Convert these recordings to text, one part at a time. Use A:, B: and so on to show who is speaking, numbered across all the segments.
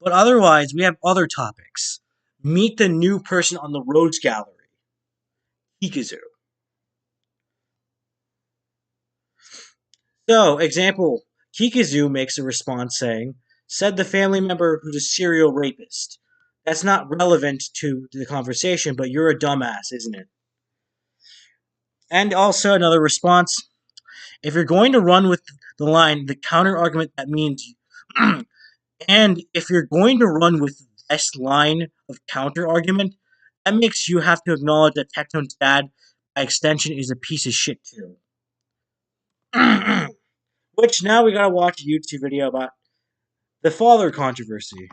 A: But otherwise, we have other topics. Meet the new person on the Rhodes Gallery, Kikizu. So, example, Kikizu makes a response saying, said the family member who's a serial rapist. That's not relevant to the conversation, but you're a dumbass, isn't it? And also another response, if you're going to run with the line, the counter argument that means, and if you're going to run with this line of counter argument, that makes you have to acknowledge that Tectone's dad, by extension, is a piece of shit too. Which now we gotta watch a YouTube video about the father controversy.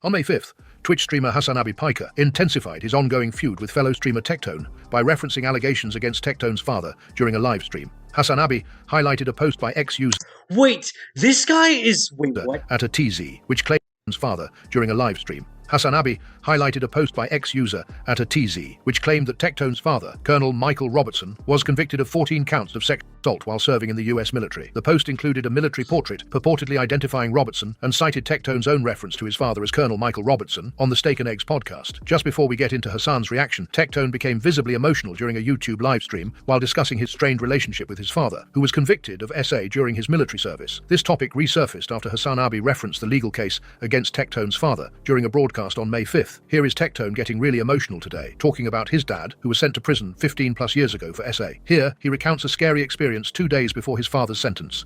B: On May 5th, Twitch streamer Hasanabi Piker intensified his ongoing feud with fellow streamer Tectone by referencing allegations against Tectone's father during a live stream. Hasanabi highlighted a post by ex-user
A: Wait, this guy is... Wait, what?
B: at a TZ, which claimed his father during a live stream. Hasanabi highlighted a post by ex-user at a TZ, which claimed that Tectone's father, Colonel Michael Robertson, was convicted of 14 counts of sexual assault while serving in the US military. The post included a military portrait purportedly identifying Robertson and cited Tectone's own reference to his father as Colonel Michael Robertson on the Steak and Eggs podcast. Just before we get into Hassan's reaction, Tectone became visibly emotional during a YouTube livestream while discussing his strained relationship with his father, who was convicted of SA during his military service. This topic resurfaced after Hasanabi referenced the legal case against Tectone's father during a broadcast on May 5th. Here is Tectone getting really emotional today, talking about his dad, who was sent to prison 15 plus years ago for SA. Here, he recounts a scary experience 2 days before his father's sentence.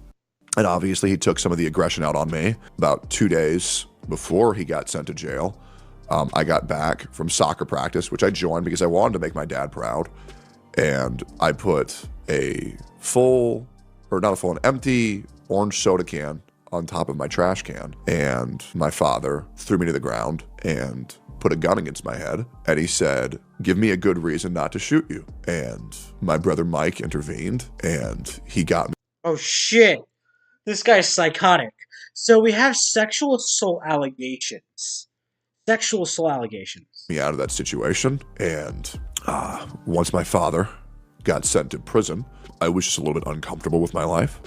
C: And obviously he took some of the aggression out on me. About 2 days before he got sent to jail, I got back from soccer practice, which I joined because I wanted to make my dad proud. And I put an empty orange soda can on top of my trash can. And my father threw me to the ground and put a gun against my head. And he said, give me a good reason not to shoot you. And my brother Mike intervened and he got me.
A: Oh shit. This guy's psychotic. So we have sexual assault allegations. Sexual assault allegations.
C: Me out of that situation. And once my father got sent to prison, I was just a little bit uncomfortable with my life.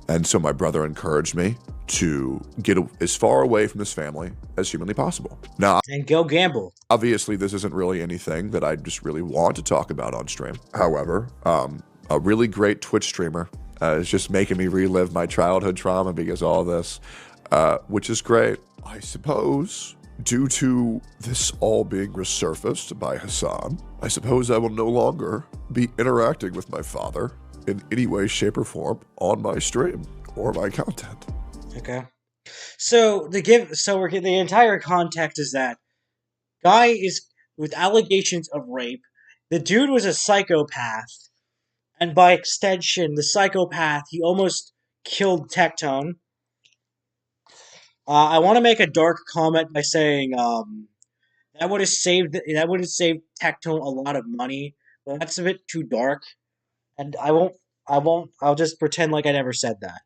C: And so my brother encouraged me to get as far away from this family as humanly possible. Now,
A: and go gamble.
C: Obviously, this isn't really anything that I just really want to talk about on stream. However, a really great Twitch streamer is just making me relive my childhood trauma because of all this, which is great. I suppose, due to this all being resurfaced by Hassan, I suppose I will no longer be interacting with my father in any way, shape, or form on my stream or my content.
A: Okay. So the entire context is that guy is with allegations of rape. The dude was a psychopath, and by extension, the psychopath, he almost killed Tectone. I want to make a dark comment by saying that would have saved Tectone a lot of money, but that's a bit too dark, and I'll just pretend like I never said that.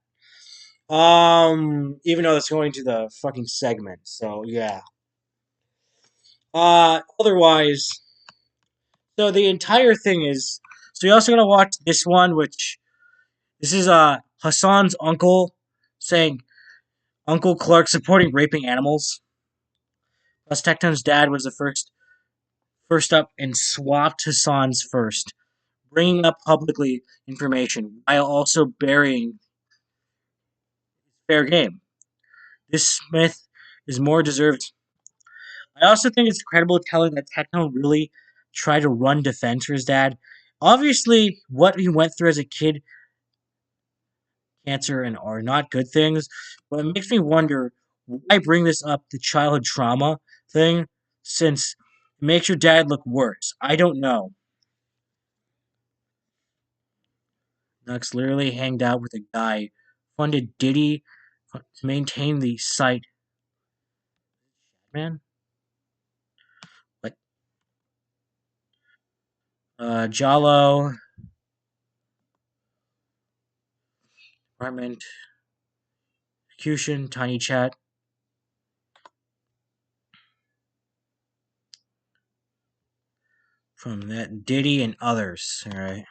A: Even though it's going to the fucking segment, so yeah. Otherwise, so the entire thing is, so you're also gonna watch this one, which, this is, Hassan's uncle saying, Uncle Clark supporting raping animals. Plus, Tectone's dad was the first up and swapped Hassan's first, bringing up publicly information while also burying fair game. This myth is more deserved. I also think it's incredible telling that Tectone really tried to run defense for his dad. Obviously, what he went through as a kid, cancer, and are not good things, but it makes me wonder why bring this up, the childhood trauma thing, since it makes your dad look worse. I don't know. Nux literally hanged out with a guy, funded Diddy to maintain the site. Man? What? Jalo. Department. Execution. Tiny chat. From that Diddy and others. Alright.